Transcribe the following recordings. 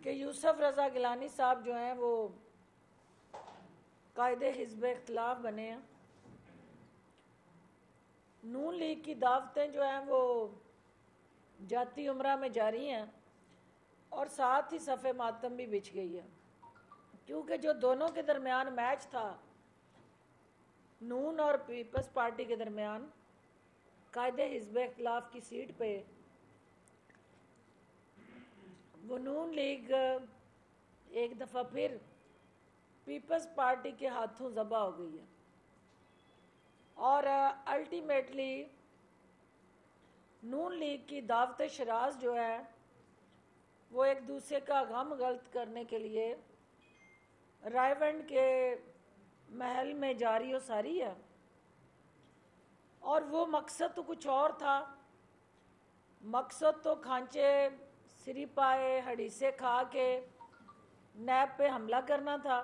کہ یوسف رضا گیلانی صاحب جو ہیں وہ قائد حزب اختلاف بنے ہیں. نون لیگ کی دعوتیں جو ہیں وہ جاتی عمرہ میں جاری ہیں اور ساتھ ہی صف ماتم بھی بچھ گئی ہے، کیونکہ جو دونوں کے درمیان میچ تھا نون اور پیپلز پارٹی کے درمیان قائد حزب اختلاف کی سیٹ پہ، وہ نون لیگ ایک دفعہ پھر پیپلز پارٹی کے ہاتھوں ذبح ہو گئی ہے اور الٹیمیٹلی نون لیگ کی دعوت شراز جو ہے وہ ایک دوسرے کا غم غلط کرنے کے لیے رائیونڈ کے محل میں جاری و ساری ہے، اور وہ مقصد تو کچھ اور تھا. مقصد تو کھانچے سری پائے ہڑیسے کھا کے نیب پہ حملہ کرنا تھا،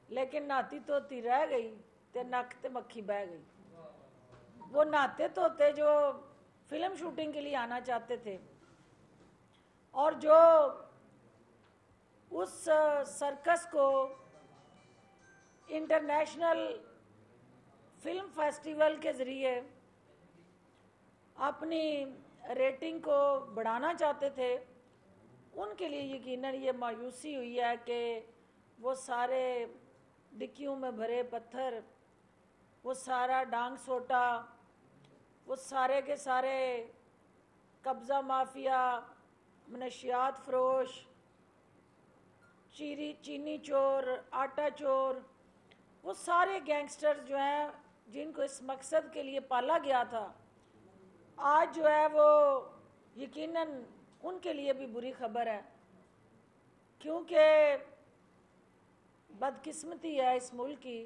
لیکن نہاتی توتی رہ گئی تے نک تے مکھی بہ گئی. وہ نہاتے توتے جو فلم شوٹنگ کے لیے آنا چاہتے تھے اور جو اس سرکس کو انٹرنیشنل فلم فیسٹیول کے ذریعے اپنی ریٹنگ کو بڑھانا چاہتے تھے، ان کے لیے یقیناً یہ مایوسی ہوئی ہے کہ وہ سارے ڈکیوں میں بھرے پتھر، وہ سارا ڈانگ سوٹا، وہ سارے کے سارے قبضہ مافیا، منشیات فروش، چینی چور، آٹا چور، وہ سارے گینگسٹر جو ہیں جن کو اس مقصد کے لیے پالا گیا تھا، آج جو ہے وہ یقیناً ان کے لیے بھی بری خبر ہے، کیونکہ بدقسمتی ہے اس ملک کی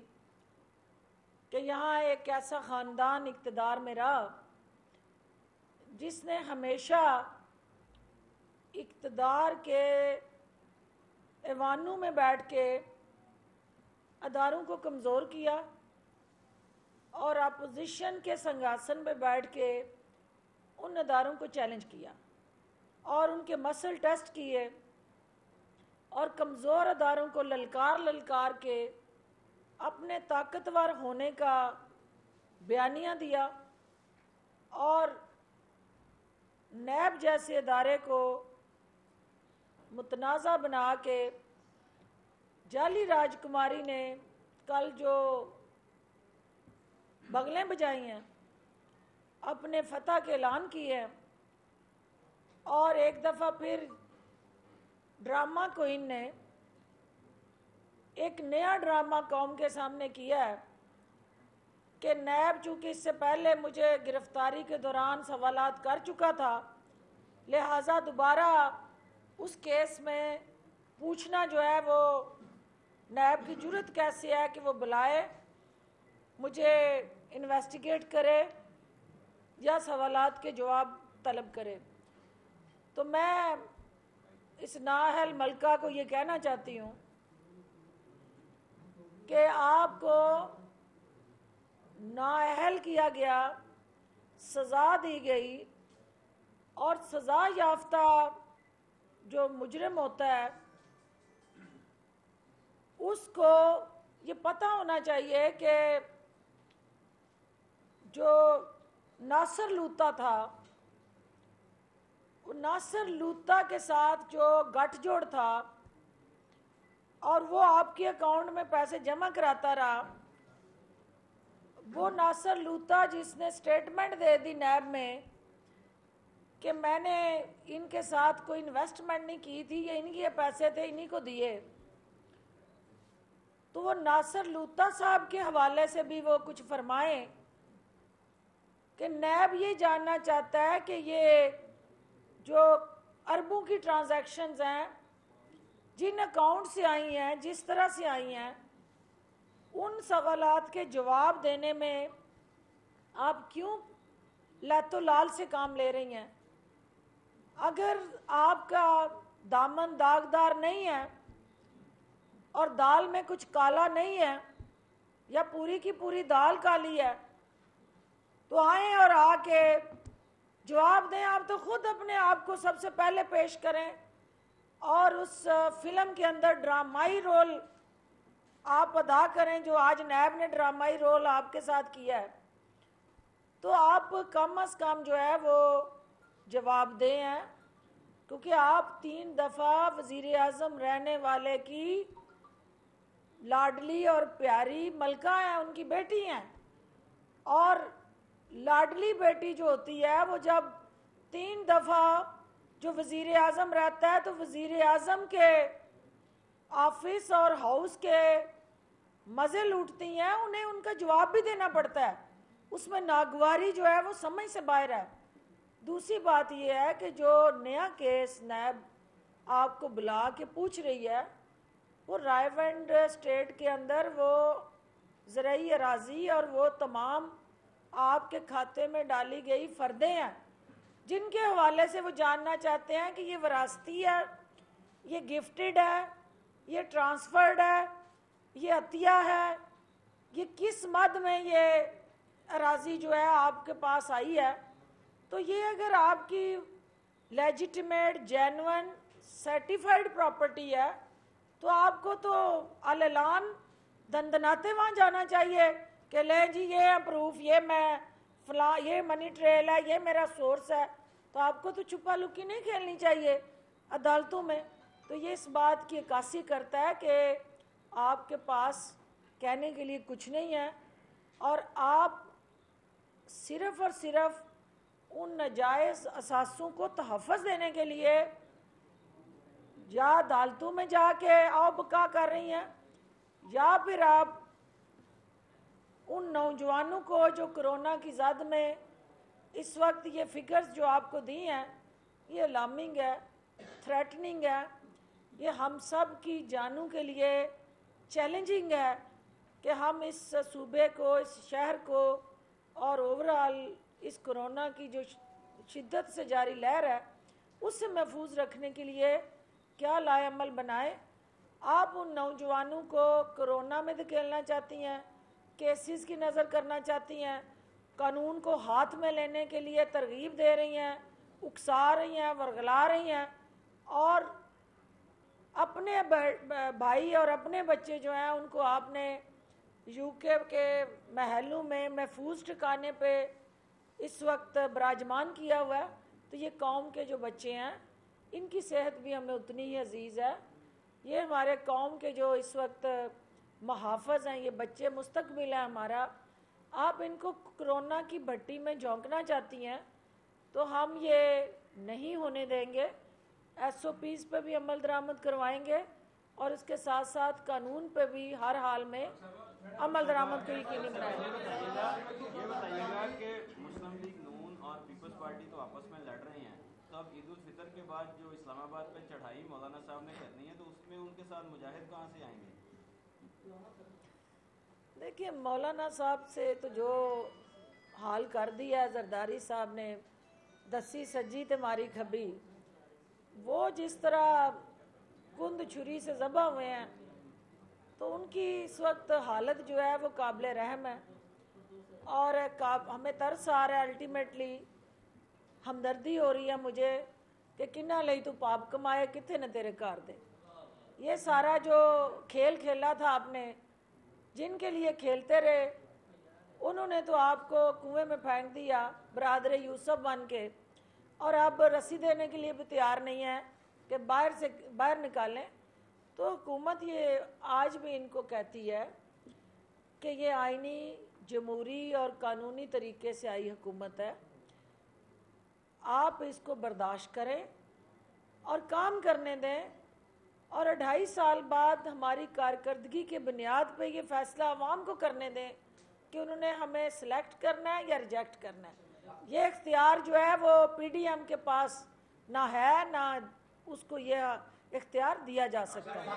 کہ یہاں ایک ایسا خاندان اقتدار میں رہا جس نے ہمیشہ اقتدار کے ایوانوں میں بیٹھ کے اداروں کو کمزور کیا اور اپوزیشن کے سنگھاسن پہ بیٹھ کے ان اداروں کو چیلنج کیا اور ان کے مسل ٹیسٹ کیے اور کمزور اداروں کو للکار کے اپنے طاقتور ہونے کا بیانیہ دیا اور نیب جیسے ادارے کو متنازع بنا کے جعلی راجکماری نے کل جو بغلیں بجائی ہیں، اپنے فتح کے اعلان کیے ہیں، اور ایک دفعہ پھر ڈرامہ کوئن نے ایک نیا ڈرامہ قوم کے سامنے کیا ہے کہ نیب چونکہ اس سے پہلے مجھے گرفتاری کے دوران سوالات کر چکا تھا، لہٰذا دوبارہ اس کیس میں پوچھنا جو ہے وہ نیب کی جرت کیسے ہے کہ وہ بلائے، مجھے انویسٹیگیٹ کرے یا سوالات کے جواب طلب کرے. تو میں اس نااہل ملکہ کو یہ کہنا چاہتی ہوں کہ آپ کو نااہل کیا گیا، سزا دی گئی، اور سزا یافتہ جو مجرم ہوتا ہے اس کو یہ پتہ ہونا چاہیے کہ جو ناصر لوتا تھا، وہ ناصر لوتا کے ساتھ جو گٹھ جوڑ تھا اور وہ آپ کے اکاؤنٹ میں پیسے جمع کراتا رہا، وہ ناصر لوتا جس نے سٹیٹمنٹ دے دی نیب میں کہ میں نے ان کے ساتھ کوئی انویسٹمنٹ نہیں کی تھی، یہ ان کے پیسے تھے، انہی کو دیے، تو وہ ناصر لوتا صاحب کے حوالے سے بھی وہ کچھ فرمائیں کہ نیب یہ جاننا چاہتا ہے کہ یہ جو اربوں کی ٹرانزیکشنز ہیں جن اکاؤنٹ سے آئی ہیں، جس طرح سے آئی ہیں، ان سوالات کے جواب دینے میں آپ کیوں لت و لال سے کام لے رہی ہیں؟ اگر آپ کا دامن داغدار نہیں ہے اور دال میں کچھ کالا نہیں ہے یا پوری کی پوری دال کالی ہے تو آئیں اور آ کے جواب دیں. آپ تو خود اپنے آپ کو سب سے پہلے پیش کریں اور اس उस फिल्म के अंदर ड्रामाई रोल आप अदा करें, जो आज नैब ने ड्रामाई रोल आपके साथ किया है, तो आप कम अज़ कम जो है वो जवाबदेह हैं, क्योंकि आप 3 दफ़ा वज़ीर आज़म रहने वाले की लाडली और प्यारी मलका हैं, उनकी बेटी हैं। और लाडली बेटी जो होती है वो जब 3 दफ़ा जो वज़ीर आज़म रहता है तो वज़ीर आज़म के ऑफिस और हाउस के मज़े लूटती हैं, उन्हें उनका जवाब भी देना पड़ता है। उसमें नागवारी जो है वो समझ से बाहर है। दूसरी बात ये है कि जो नया केस नैब आपको बुला के पूछ रही है, वो रायवंड स्टेट के अंदर वो ज़रई अराज़ी और वो तमाम आपके खाते में डाली गई फ़र्दें हैं, जिनके हवाले से वो जानना चाहते हैं कि ये वरासती है, ये गिफ्टेड है, ये ट्रांसफ़र्ड है, ये अतिया है, ये किस मद में ये अराज़ी जो है आपके पास आई है। तो ये अगर आपकी लेजिटिमेट जेन्युइन सर्टिफाइड प्रॉपर्टी है तो आपको तो अल-ऐलान दंदनाते वहाँ जाना चाहिए कि ले जी ये है प्रूफ, ये मैं फला, ये मनी ट्रेल है, ये मेरा सोर्स है। तो आपको तो छुपा लुकी नहीं खेलनी चाहिए अदालतों में। तो ये इस बात की अक्कासी करता है कि आपके पास कहने के लिए कुछ नहीं है और आप सिर्फ़ और सिर्फ उन नाजायज़ असासों को तहफ़्फ़ुज़ देने के लिए या अदालतों में जाके आओ बका कर रही हैं, या फिर आप उन नौजवानों को जो कोरोना की ज़द में इस वक्त ये फिगर्स जो आपको दी हैं, ये अलार्मिंग है, थ्रेटनिंग है, ये हम सब की जानों के लिए चैलेंजिंग है कि हम इस सूबे को, इस शहर को और ओवरऑल इस कोरोना की जो शिद्दत से जारी लहर है उससे महफूज रखने के लिए क्या लाएअमल बनाए। आप उन नौजवानों को कोरोना में धकेलना चाहती हैं, केसेस की नज़र करना चाहती हैं, कानून को हाथ में लेने के लिए तरगीब दे रही हैं, उकसा रही हैं, वर्गला रही हैं, और अपने भाई और अपने बच्चे जो हैं उनको आपने यूके के महलों में महफूज ठिकाने पे इस वक्त बराजमान किया हुआ है। तो ये कौम के जो बच्चे हैं इनकी सेहत भी हमें उतनी ही अजीज़ है। ये हमारे कौम के जो इस वक्त मुहाफ़िज़ हैं, ये बच्चे मुस्तकबिल है हमारा। आप इनको कोरोना की भट्टी में झोंकना चाहती हैं तो हम ये नहीं होने देंगे। SOPs पे भी अमल दरामद करवाएंगे और इसके साथ साथ कानून पे भी हर हाल में अमल दरामद को यकीनी बनाएंगे। ये बताइएगा कि मुस्लिम लीग नून और पीपल्स पार्टी तो आपस में लड़ रहे हैं, तो अब ईद उल फितर के बाद जो इस्लामाबाद पे चढ़ाई मौलाना साहब ने करनी है तो उसमें उनके साथ मुजाहिद कहाँ से आएंगे? देखिए, मौलाना साहब से तो जो हाल कर दिया है जरदारी साहब ने, दसी सज्जी ते मारी खबी, वो जिस तरह कुंद छुरी से ज़बा हुए हैं तो उनकी इस वक्त हालत जो है वो काबिल रहम है और हमें तरस आ रहा है। अल्टीमेटली हमदर्दी हो रही है मुझे कि किन्ना लई तू पाप कमाए किथे न तेरे घर दे। ये सारा जो खेल खेला था आपने, जिनके लिए खेलते रहे, उन्होंने तो आपको कुएं में फेंक दिया बरादर यूसुफ बन के, और अब रस्सी देने के लिए भी तैयार नहीं है कि बाहर निकालें। तो हुकूमत ये आज भी इनको कहती है कि ये आइनी, जमहूरी और कानूनी तरीके से आई हुकूमत है, आप इसको बर्दाश्त करें और काम करने दें, और 2.5 साल बाद हमारी कारकर्दगी के बुनियाद पे ये फ़ैसला आवाम को करने दें कि उन्होंने हमें सिलेक्ट करना है या रिजेक्ट करना है। ये इख्तियार जो है वो PDM के पास ना है, ना उसको ये इख्तियार दिया जा सकता है।